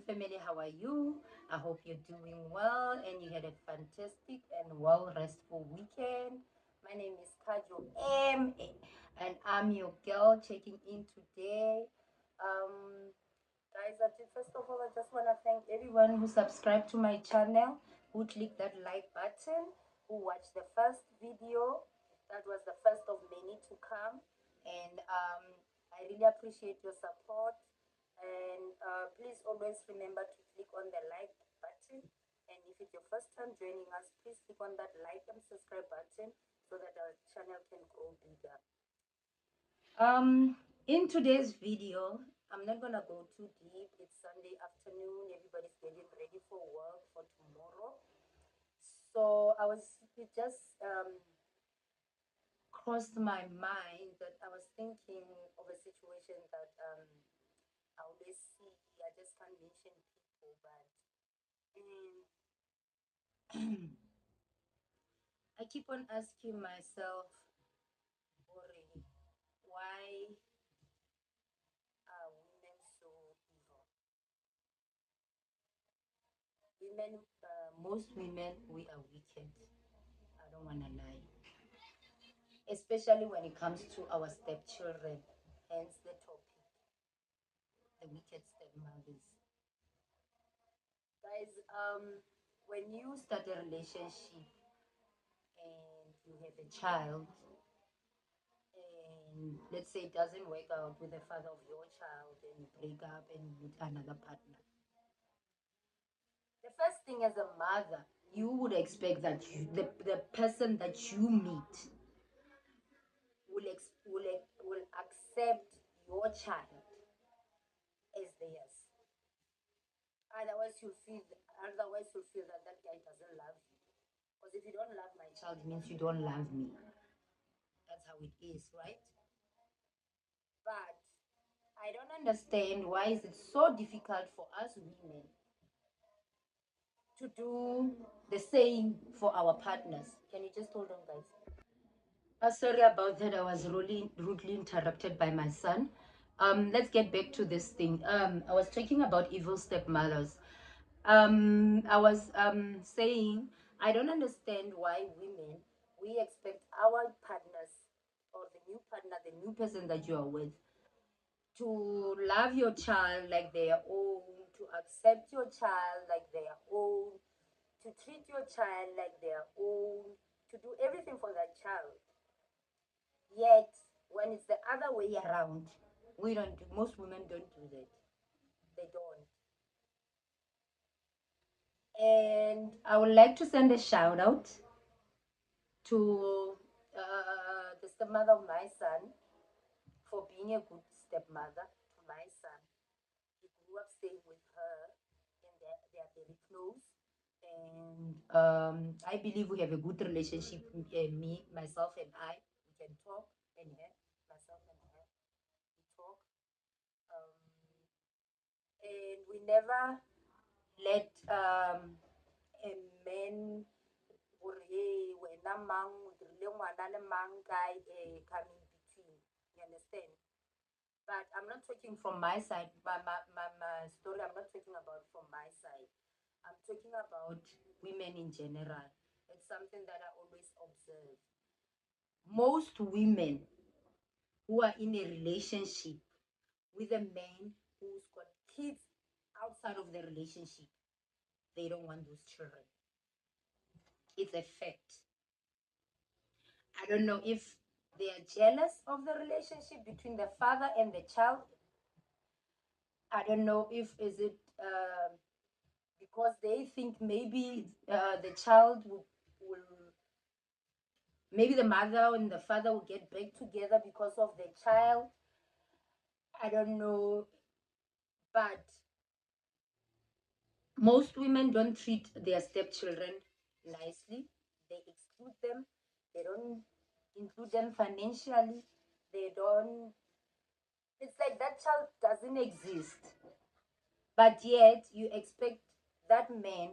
family, how are you? I hope you're doing well and you had a fantastic and well restful weekend. My name is Kajo M, and I'm your girl checking in today. Um, Guys, first of all, I just want to thank everyone who subscribed to my channel, who clicked that like button, who watched the first video. That was the first of many to come. And I really appreciate your support. And please always remember to click on the like button. And if it's your first time joining us, please click on that like and subscribe button so that our channel can grow bigger. In today's video, I'm not gonna go too deep. It's Sunday afternoon. Everybody's getting ready for work for tomorrow. So it just crossed my mind that I was thinking of a situation that I always see. I just can't mention people, but um, I keep on asking myself, already, why are women so evil? Most women, we are wicked. I don't want to lie. Especially when it comes to our stepchildren, hence the topic, the wicked stepmothers. Guys, when you start a relationship and you have a child, and let's say it doesn't work out with the father of your child and you break up and with another partner, the first thing as a mother, you would expect that the person that you meet will accept your child as theirs. Otherwise, you'll feel that that guy doesn't love you. Because if you don't love my child, it means you don't love me. That's how it is, right? But I don't understand why is it so difficult for us women to do the same for our partners. Can you just hold on, guys? Sorry about that. I was rudely interrupted by my son. Let's get back to this thing. I was talking about evil stepmothers. I was saying I don't understand why women we expect our partners or the new partner, the new person that you are with, to love your child like their own, to accept your child like their own, to treat your child like their own, to do everything for that child. Yet, when it's the other way around, we don't do, most women don't do that. They don't. And I would like to send a shout out to the stepmother of my son for being a good stepmother to my son. He grew up staying with her, and they are very close. And I believe we have a good relationship. Me, myself, and I, we can talk, and myself and her, we talk. Um, and we never let a man or hey wena mang o dirile ngwana le mang kae come in between. You understand? But I'm not talking from my side. My story, I'm not talking about from my side. I'm talking about women in general. It's something that I always observe. Most women who are in a relationship with a man who's got kids outside of the relationship, they don't want those children. It's a fact. I don't know if they are jealous of the relationship between the father and the child. I don't know if is it because they think maybe the child will maybe the mother and the father will get back together because of the child. I don't know, but most women don't treat their stepchildren nicely. They exclude them. They don't include them financially. They don't. It's like that child doesn't exist. But yet you expect that man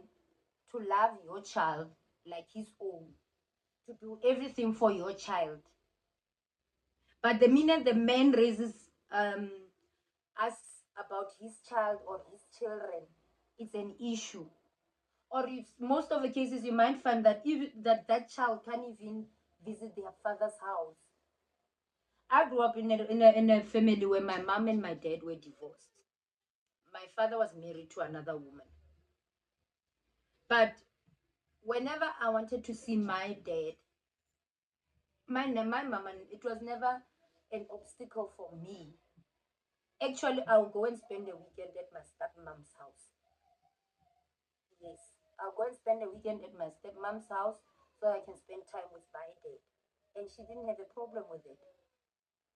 to love your child like his own, to do everything for your child. But the minute the man raises asks about his child or his children, it's an issue. Or if most of the cases, you might find that even that child can't even visit their father's house. I grew up in a family where my mom and my dad were divorced. My father was married to another woman. But whenever I wanted to see my dad, my mom, and it was never an obstacle for me. Actually, I'll go and spend a weekend at my stepmom's house. Yes, I'll go and spend a weekend at my stepmom's house so I can spend time with my dad. And she didn't have a problem with it.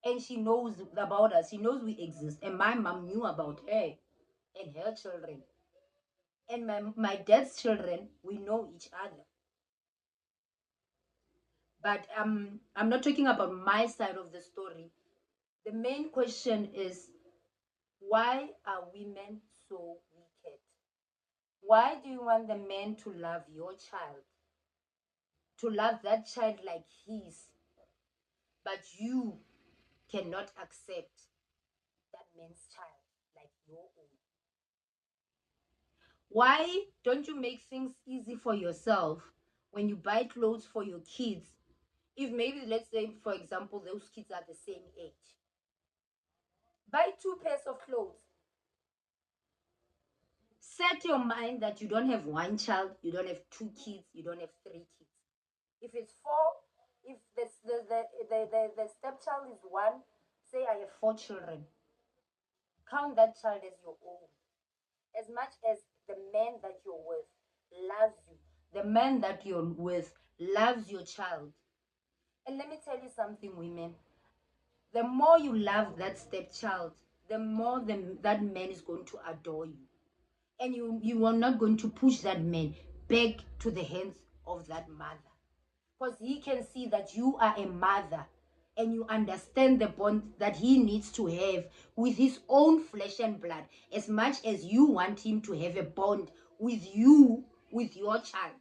And she knows about us. She knows we exist. And my mom knew about her and her children. And my dad's children, we know each other. But I'm not talking about my side of the story. The main question is, why are women so wicked? Why do you want the man to love your child? To love that child like his, but you cannot accept that man's child like your own. Why don't you make things easy for yourself when you buy clothes for your kids? If maybe, let's say, for example, those kids are the same age, buy 2 pairs of clothes. Set your mind that you don't have one child, you don't have 2 kids, you don't have 3 kids. If it's 4, if the stepchild is 1, say I have 4 children, count that child as your own. As much as the man that you're with loves you, the man that you're with loves your child. And let me tell you something, women. The more you love that stepchild, the more that man is going to adore you. And you are not going to push that man back to the hands of that mother. Because he can see that you are a mother and you understand the bond that he needs to have with his own flesh and blood, as much as you want him to have a bond with you, with your child.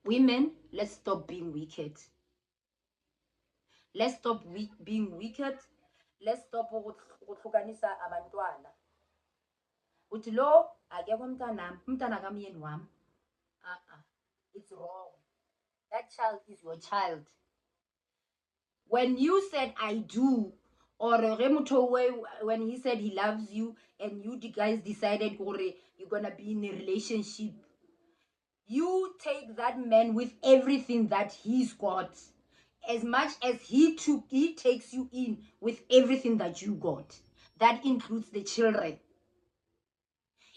Women, let's stop being wicked. Let's stop being wicked. Let's stop ukuhlukanisa abantwana. Uthi lo akekho umntana kamyeni wami. It's wrong. That child is your child. When you said I do, or when he said he loves you, and you guys decided you're gonna be in a relationship, you take that man with everything that he's got. As much as he takes you in with everything that you got. That includes the children.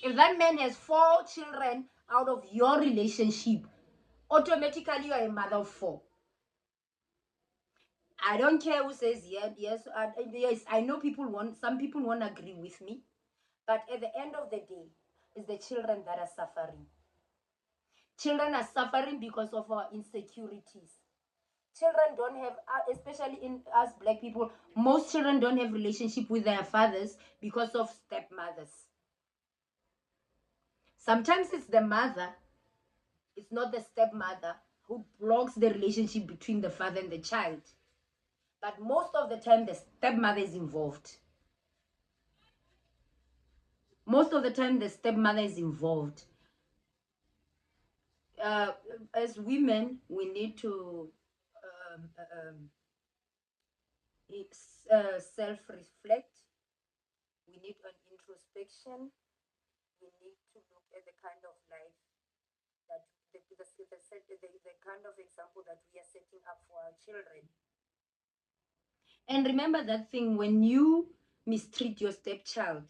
If that man has 4 children out of your relationship, automatically you are a mother of 4. I don't care who says yes. Yes, I know some people won't agree with me, but at the end of the day, it's the children that are suffering. Children are suffering because of our insecurities. Children don't have, especially in us black people, most children don't have relationship with their fathers because of stepmothers. Sometimes it's the mother, it's not the stepmother, who blocks the relationship between the father and the child. But most of the time, the stepmother is involved. Most of the time, the stepmother is involved. As women, we need to self-reflect. We need an introspection. We need to look at the kind of life that the kind of example that we are setting up for our children. And remember that thing, when you mistreat your stepchild,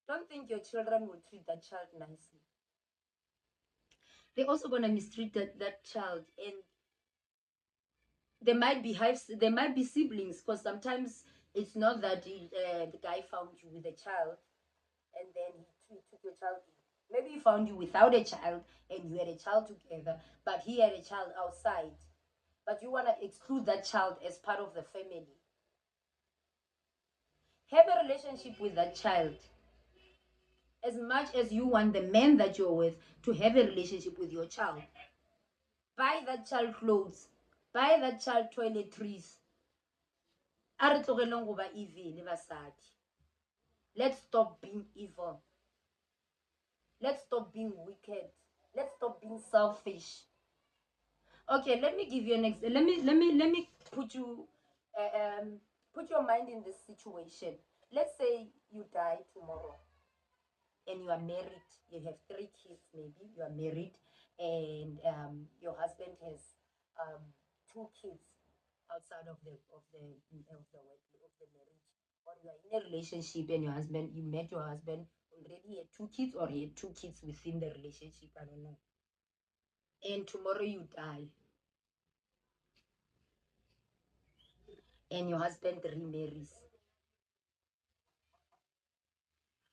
don't think your children will treat that child nicely. They're also going to mistreat that child, and there might be siblings, because sometimes it's not that the guy found you with a child and then he took your child in. Maybe he found you without a child and you had a child together, but he had a child outside. But you want to exclude that child as part of the family. Have a relationship with that child. As much as you want the man that you're with to have a relationship with your child. Buy that child clothes. Buy that child toiletries. Let's stop being evil. Let's stop being wicked. Let's stop being selfish. Okay, let me give you an let me put your mind in this situation. Let's say you die tomorrow and you are married. You have 3 kids, maybe you are married, and your husband has um, 2 kids outside of the marriage, or you are in a relationship and you met your husband already had 2 kids, or he had 2 kids within the relationship. I don't know. And tomorrow you die, and your husband remarries.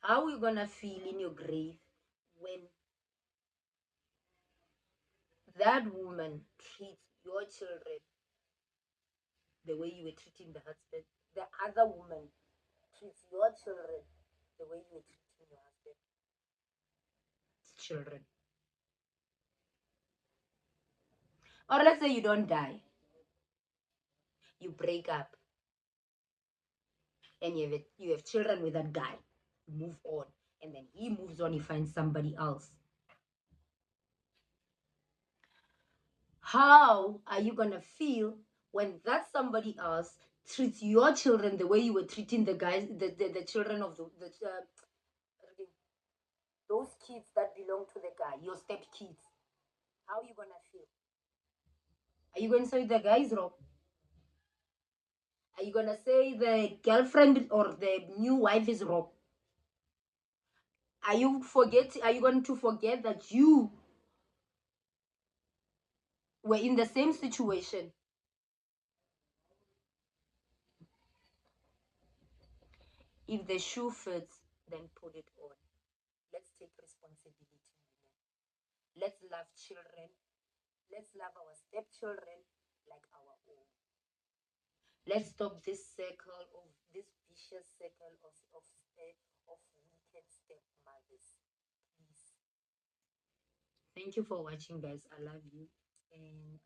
How are you gonna feel in your grave when that woman treats your children the way you were treating the husband? The other woman treats your children the way you were treating your husband's children. Or let's say you don't die, you break up, and you have children with that guy. You move on, and then he moves on, he finds somebody else. How are you gonna feel when that somebody else treats your children the way you were treating the guys, the children of those kids that belong to the guy, your step kids? How are you gonna feel? Are you gonna say the guy is wrong? Are you gonna say the girlfriend or the new wife is wrong? Are you going to forget that you were in the same situation? If the shoe fits, then put it on. Let's take responsibility. Let's love children. Let's love our stepchildren like our own. Let's stop this vicious circle of wicked stepmothers. Please. Thank you for watching, guys. I love you. And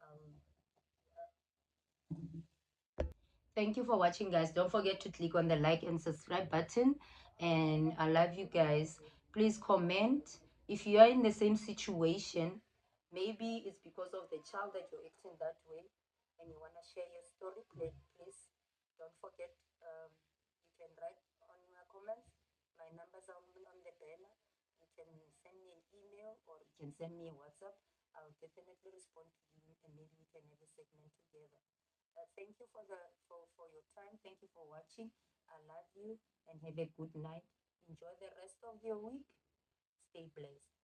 thank you for watching, guys. Don't forget to click on the like and subscribe button. And I love you guys. Please comment if you are in the same situation. Maybe it's because of the child that you're acting that way, and you want to share your story. Please don't forget. You can write on your comments. My numbers are on the banner. You can send me an email, or you can send me a WhatsApp. I'll definitely respond to you, and maybe we can have a segment together. Thank you for your time. Thank you for watching. I love you, and have a good night. Enjoy the rest of your week. Stay blessed.